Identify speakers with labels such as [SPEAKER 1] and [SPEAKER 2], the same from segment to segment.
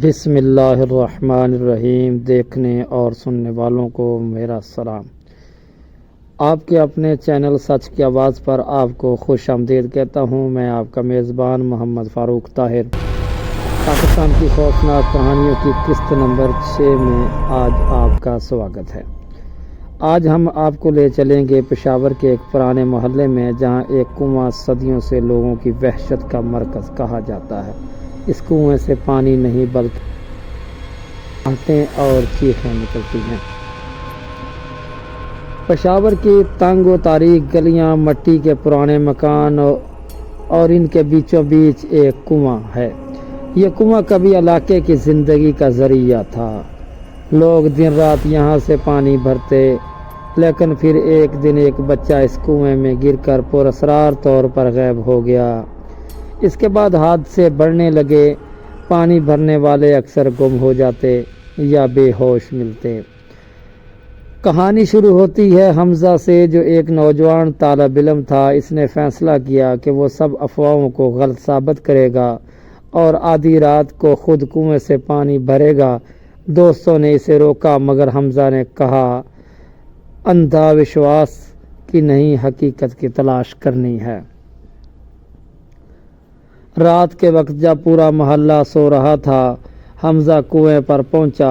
[SPEAKER 1] بسم اللہ الرحمن الرحیم۔ دیکھنے اور سننے والوں کو میرا سلام۔ آپ کے اپنے چینل سچ کی آواز پر آپ کو خوش آمدید کہتا ہوں۔ میں آپ کا میزبان محمد فاروق طاہر۔ پاکستان کی خوفناک کہانیوں کی قسط نمبر 6 میں آج آپ کا سواگت ہے۔ آج ہم آپ کو لے چلیں گے پشاور کے ایک پرانے محلے میں، جہاں ایک کنواں صدیوں سے لوگوں کی وحشت کا مرکز کہا جاتا ہے۔ اس کنویں سے پانی نہیں بلکہ آہٹیں اور چیخیں نکلتی ہیں۔ پشاور کی تنگ و تاریک گلیاں، مٹی کے پرانے مکان اور ان کے بیچوں بیچ ایک کنواں ہے۔ یہ کنواں کبھی علاقے کی زندگی کا ذریعہ تھا۔ لوگ دن رات یہاں سے پانی بھرتے، لیکن پھر ایک دن ایک بچہ اس کنویں میں گر کر پراسرار طور پر غائب ہو گیا۔ اس کے بعد حادثے بڑھنے لگے۔ پانی بھرنے والے اکثر گم ہو جاتے یا بے ہوش ملتے۔ کہانی شروع ہوتی ہے حمزہ سے، جو ایک نوجوان طالب علم تھا۔ اس نے فیصلہ کیا کہ وہ سب افواہوں کو غلط ثابت کرے گا اور آدھی رات کو خود کنویں سے پانی بھرے گا۔ دوستوں نے اسے روکا، مگر حمزہ نے کہا، اندھا وشواس کی نہیں، حقیقت کی تلاش کرنی ہے۔ رات کے وقت جب پورا محلہ سو رہا تھا، حمزہ کنویں پر پہنچا۔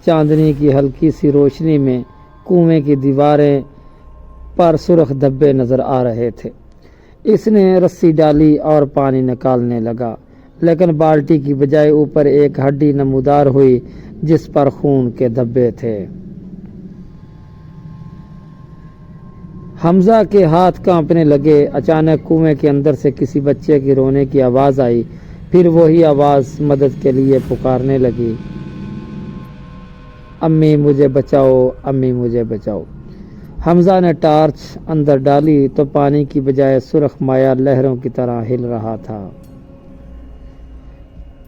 [SPEAKER 1] چاندنی کی ہلکی سی روشنی میں کنویں کی دیواریں پر سرخ دھبے نظر آ رہے تھے۔ اس نے رسی ڈالی اور پانی نکالنے لگا، لیکن بالٹی کی بجائے اوپر ایک ہڈی نمودار ہوئی جس پر خون کے دھبے تھے۔ حمزہ کے ہاتھ کانپنے لگے۔ اچانک کنویں کے اندر سے کسی بچے کی رونے کی آواز آئی، پھر وہی آواز مدد کے لیے پکارنے لگی، امی مجھے بچاؤ، امی مجھے بچاؤ۔ حمزہ نے ٹارچ اندر ڈالی تو پانی کی بجائے سرخ مایع لہروں کی طرح ہل رہا تھا۔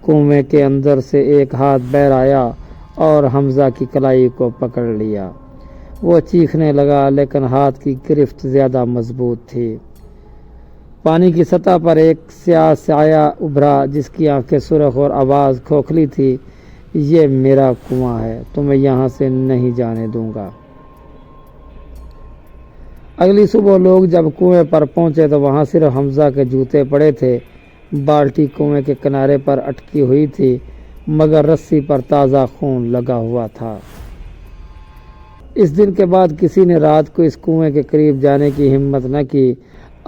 [SPEAKER 1] کنویں کے اندر سے ایک ہاتھ باہر آیا اور حمزہ کی کلائی کو پکڑ لیا۔ وہ چیخنے لگا، لیکن ہاتھ کی گرفت زیادہ مضبوط تھی۔ پانی کی سطح پر ایک سیاہ سایہ ابھرا جس کی آنکھیں سرخ اور آواز کھوکھلی تھی، یہ میرا کنواں ہے، تمہیں یہاں سے نہیں جانے دوں گا۔ اگلی صبح لوگ جب کنویں پر پہنچے تو وہاں صرف حمزہ کے جوتے پڑے تھے۔ بالٹی کنویں کے کنارے پر اٹکی ہوئی تھی، مگر رسی پر تازہ خون لگا ہوا تھا۔ اس دن کے بعد کسی نے رات کو اس کنویں کے قریب جانے کی ہمت نہ کی۔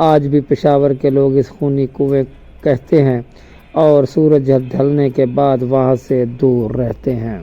[SPEAKER 1] آج بھی پشاور کے لوگ اس خونی کنویں کہتے ہیں اور سورج ڈھلنے کے بعد وہاں سے دور رہتے ہیں۔